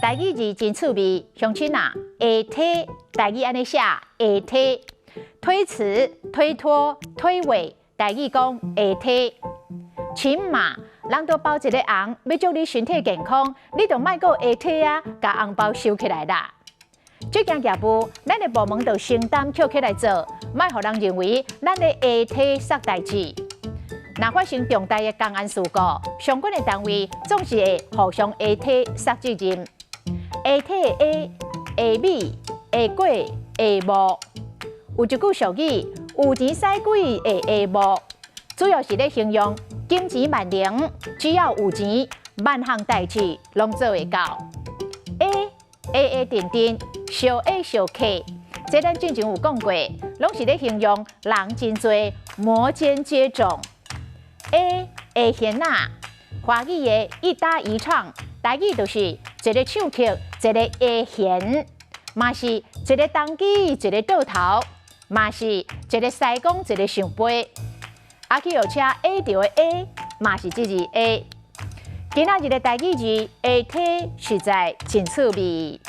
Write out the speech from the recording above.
台语字真趣味，乡亲啊，下体台语安尼写下体，推迟、推脱、推诿，台语讲下体。亲嘛，人都包一个红，要祝你身体健康，你就莫过下体啊，把红包收起来啦。这件业务，咱的部门就承担捡起来做，莫互人认为咱的下体煞代志。若发生重大的公安事故，相关的单位总是会互相下体煞责任。下体的下米、下粿、下木，有一句俗语：有钱使鬼的下木，主要是咧形容金钱万能，只要有钱，万项代志拢做会到。A 定定，小 A 小 K， 这咱之前有讲过，拢是咧形容人真多，摩肩接踵。A 弦啊，华语的一搭一唱，台语就是一个唱曲，一个 A 弦，嘛是一个当机，一个倒头，嘛是一个西讲，一个上杯。啊，去号车 A 着的 A， 嘛是这字 A。今仔日的台语字 A 体实在真趣味。